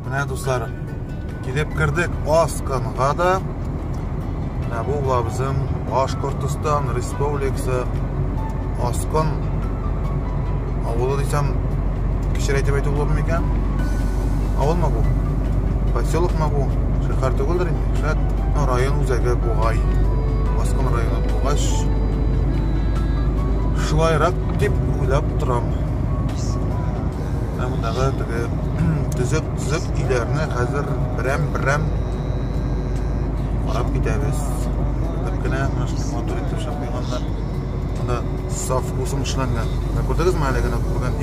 Mine dostlarım, gidip kirdik Askan'a da. Bu bizim Bashkortoston Respublikası Askan avulu desem kişiler aytib olur mu ekan? Avul mu bu? Поселок mu bu? Şehir tuguldur indi. Şat rayon uzagi Buğay. Askan rayonu Buğaş. Şulayrak dip uylap turam. Bundağı tüzük ilerini hazır birem qarab gidemiz. Tabii motor etib şapayğanlar. Bunda saf kusum işlengen. Gördünüz mü haligini kurgan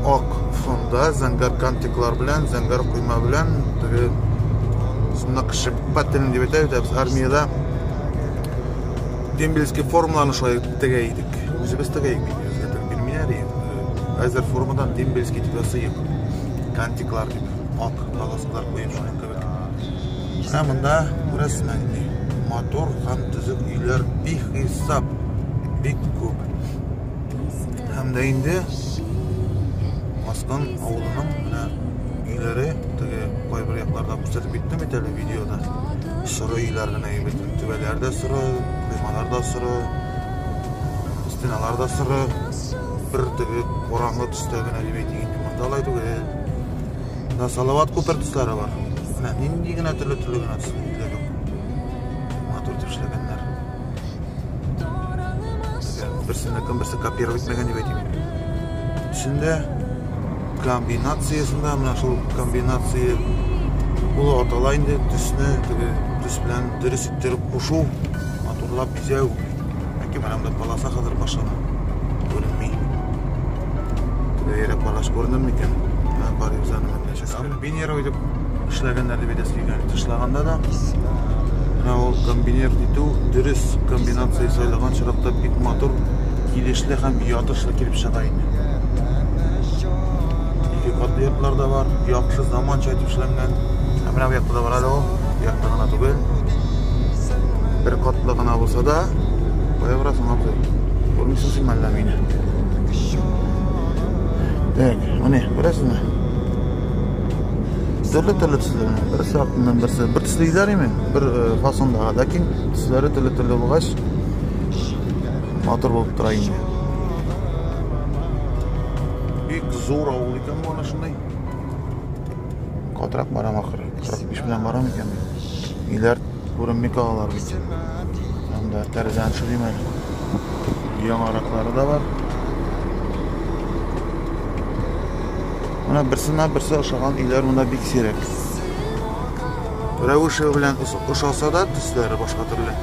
ok fonda zangar kantiklar bilen, zangar kuyma bilen sınaq şıppatin deb aytaymiz. Armiyada dembilski formlarını şolay tegaydik. Biz tegaydik. Bilmeyer. Hazır formadan dembilski tipasi yok. Kantiklar deb ok palasklar qo'yib shunday kebek. Bunda resmen motor ham tuzuk uylar behisab bek ko'p. Hamda endi Askan avluning uylari qo'y bir yoqlarda ko'rsatib ketdim metali videoda. Suru uylarni aytdim. Tubalarda suru, bemalarda suru, stinalarda suru, bir qorong'i tusdagina deb aytgan. Bunda alaydi. Da salavat ko'pir tuslari bor. Nindigina türlü tuslari. Motor tepshilaganlar. Birsini birsi kopirib etmagan deb aytayman. Shunda kombinatsiyasida mana shu kombinatsiya bu atalaydı tusni tus bilan durust ettirib qo'shuv motorlab bizau. Yoki mana bunda palasa hozir boshqa ko'rinmaydi. Yerga palash ko'rinadimi ekan? Bor yuzani kombiner o'ylab ishlaganlar deb aytasizlar. Tishlaganda da mana o kombiner ditu durust kombinatsiya saylagan chiroqda bit motor kelishli ham yotishli kelib chiqaydi. İki qatlı yerlar da var. Yaxshi zamoncha aytib ishlangan. Mana bu yoqda da var o. Bu yoqda gana tugul. Bir qatlı gana bo'lsa da qo'yaverasizmi abzoy. Ko'rmaysiz manlamini. Tak, mana ko'rasizmi? Türlü tüslerine, birisi aklından birisi bir tüsleylerimi, bir fasonda, lakin tüsleri türlü olğaç motor bulup durayım. Büyük zor avul ekan bu ana shunday. Qatrak baram axir, 45 bilan baram ekan. Uylar ko'rinmay qolganlar bitta. Hamda tarzani shirayman. Yong'oqlari da var. Mana birsidan birsi o'xshagan uylar bunda bek serak. Ravushi bilan o'xshasa-da tuslari boshqa turli.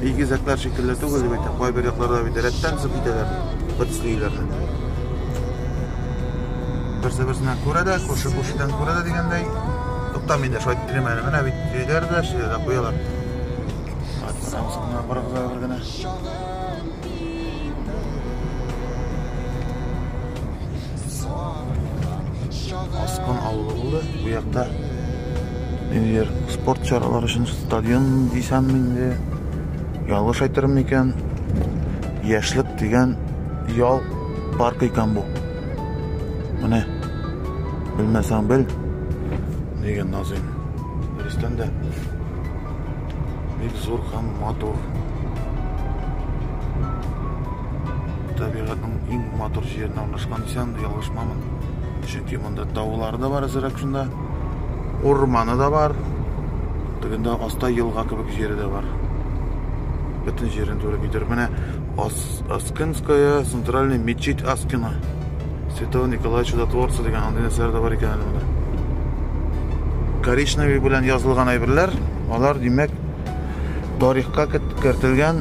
Egizaklar shekilli tugul deb aytadi. Qo'y bir yoqlarda bidaratdan zibidalar. Bir tusli uylarni. Birsidan ko'radi, qo'shib-qo'shdan ko'radi deganday. To'xtamaydi, shu ayttirmayman. Mana bu uylarda shunday qo'yalar. Mana birgina Askan avlu bo'ldi. Bu yoqda yer sport choralari uchun stadion desam endi yolg'iz aytdim ekan. Yoshlik degan yo'l park ekan bu. Mana bilmasam bil degan nozim. O'zbekistonda bir zo'r ham motor. Tabiatning eng motor yerine o'rnashgan desam yolg'izmanmi? Çünkü bunda dağları da var azırak şunda, ormanı da var, degende asta yılga kebek yeri de var. Bütün yerin doğru gider. Mana Askinskaya Центральный мечеть Аскина. Святого Николая Чудотворца degan андай narsalar da var ekan bunda. Korичневый bilan yozilgan aybirlar, ular demak tarixga kiritilgan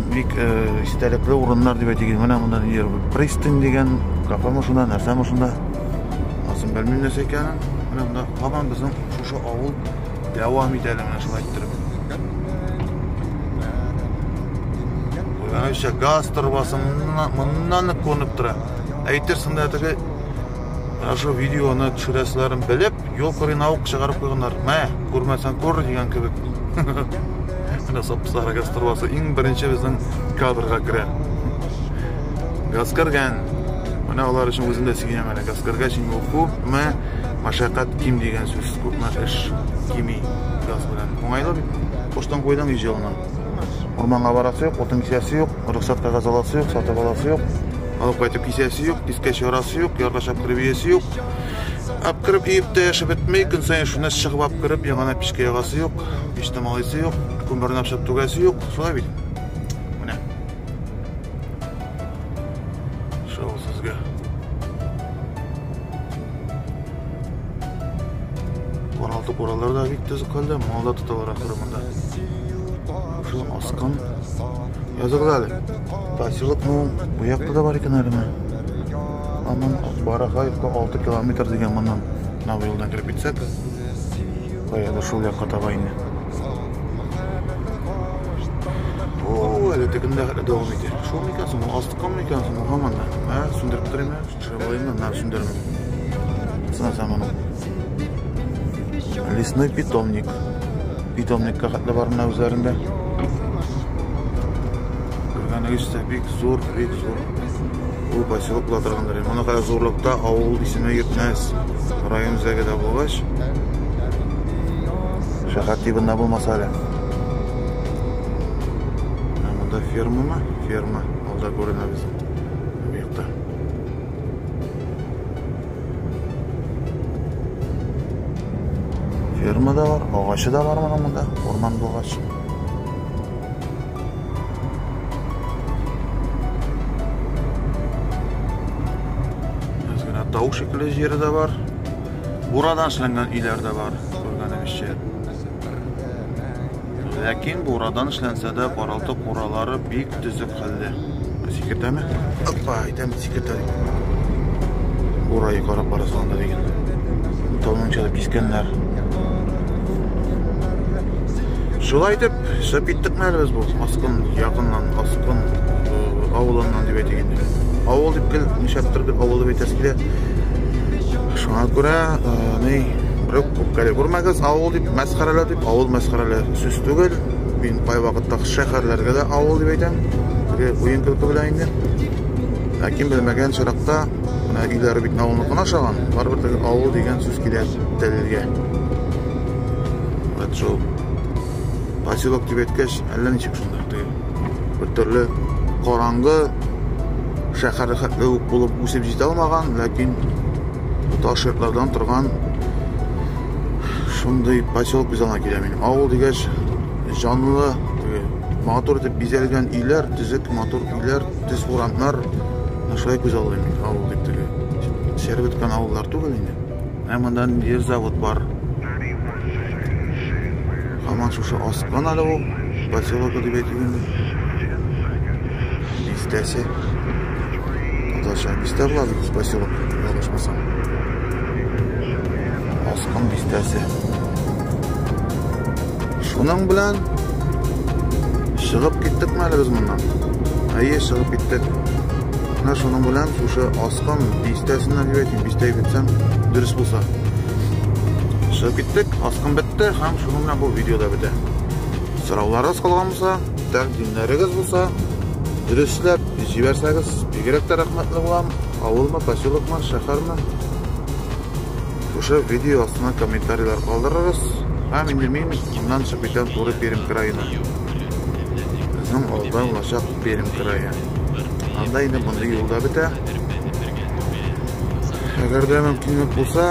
istalikli o'rinlar deb aytilgan. Mana bundan yer Pristin degan kafami shunda, narsami shunda. Bilmem nesi ekanın, bunda hamon bizim şu avul devam edelim mana shuni ayttirib. Yana o'sha gaz turbasi bundan ko'rinib turadi. Aytirsizda mana shu videoni tushirasizlarini bilib, жол көрген шығарып қойғандар. Мә, көрмесең көр деген кебек. Мына сапсары газ турбасы ең бірінші біздің кадрға кіре. Газ кірген. Мына олар үшін өзімде сүйенем әлі. Газ кірген оқу, мә, машақат ким деген сөз. Көпме іш кими газ білен. Оңайлы бит. Поштан қойдан үй жылынан. Орманға барасы жоқ, отын кисесі жоқ, рұқсат қағаз аласы жоқ, сатып аласы жоқ. Алып қайтып кисесі жоқ, диске шорасы жоқ, ярғаш апкіріп иесі жоқ. Апкіріп иіпті әшіп етмей, күн сайын шүнес шығып апкіріп, яғана пішке ағасы жоқ, пешті малайсы жоқ, көмірін апшап түгәсі жоқ. Солай бейді. Міне. Шоу сізге. Оралты қораларда бейттізі қалды, малда тұталар ақырымында. Şu askan yazıqlı әлі. Тасилық bu яқта да бар екен әлі. Аман Барахаевқа 6 километр деген мұнан нау елден кіріп бітсек. Қаяды шул яққа табайын. Әлі текінде дауым ете. Шол мекансың, астыққан мекансың, мұхаманда. Сүндіріп тұрайын, шырабайын, нау сүндірім. Сына заманың. Лесной питомник. Питомникқа қатлы бар мына өзәрінде. Görgənəgəşsə, bek zor. Bu поселок бұладырғандар. Оны қая зорлықта ауыл исіне кетмәз. Район зәгеде болғаш. Шақат тибында болмаса әлі. Мұнда ферма ма? Ферма. Алда көріне біз. Бұйықта. Ферма да бар, ағашы да бар мұнда. Орман болғаш. Тау шекілі жері де бар. Бурадан шіленген үйлер де бар. Көргенімізше. Ләкин бурадан шіленсе де баралты қоралары бек түзіп қалды. Секірді ме? Опа, айтам секірді. Бурайы қарап бара салында деген. Тауның чалып кескенлер. Шулай деп, шап еттік мәліміз бұл. Асқын, яқыннан, асқын ауылынан деп әйтегенде. Ауыл деп кел, нешаптыр бір ауыл деп әйтәскеле. Шуңа көре, бір көпкәлі көрмәгіз, ауыл деп мәсқаралы деп, ауыл мәсқаралы сөз түгел. Мен қай вақыттағы шәһәрлерге де ауыл деп әйтем. Ойын күлкі біләйінді. Ләкин білмәген шырақта, үйлері бетін ауылны қына шаған. Бар бір ауыл деген сөз келе дәлелге. Шол поселок деп әткәш, әлі нешек шындар. Бір түрлі қараңғы шәһәр хәтлі болып өсіп жете алмаған, ләкин ташыртлардан тұрған шындай поселок біз ана келемеймін. Ауыл дегеш жанлы, мотор деп безелген үйлер, түзік мотор үйлер, түз орантлар, шылай көз алаймен. Ауыл деп түгі шәріп өткен ауылдар түгіл енді. Әміндан ер завод бар. Хаман шушы асқан әлі ол поселокі деп әйтегенде. Бистәсе. Таташа бистә бұлады біз поселок. Ялғашмасам. Асқан бистәсе. Шуның білән шығып кеттік мәлі біз мұндан. Әйе шығып кеттік. Шуның білән шушы асқан бистәсінен деп әйтейін. Бистәй кетсем дұрыс болса. Шығып кеттік, асқан бітті, хам шуның білән бұл видеода біті. Сұрауларыңыз қалған болса, тәқдимлеріңіз болса, дұрыслап жіберсәңіз, бигерәк рахмәтлі болам. Ауыл ма, поселок ма, шәһәр ма? Шушы видео астына комментарийлар қалдырырыз. Һәм инде мындан шығып кеттен туры Пермь крайына. Біздің алда улашақ Пермь крайы. Анда енді бұндай юлда біті. Әгер де мүмкіндік болса,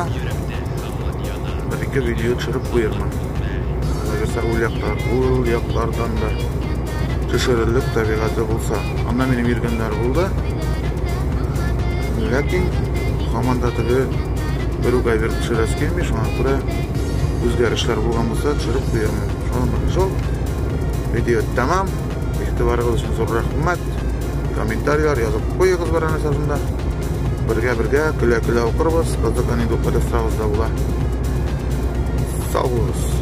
бір-екі видео түсіріп қойырмын. Әгерсе ол яқтардан да түшірілік табиғаты болса, анда менің ергендер болды. Ләкин қаманда түгі бір ұғай бір түсірәс келмей, шуңа күрә өзгәрішлер болған болса түсіріп қойырмын. Шуңа жол. Видео тамам. Ихтибарығыз үшін зор рахмат. Комментарийлар yazып қойыңыз бар анасында. Бірге күлә-күлә оқырбыз. Қызық анекдот қадастырабыз да була. Сау болыңыз.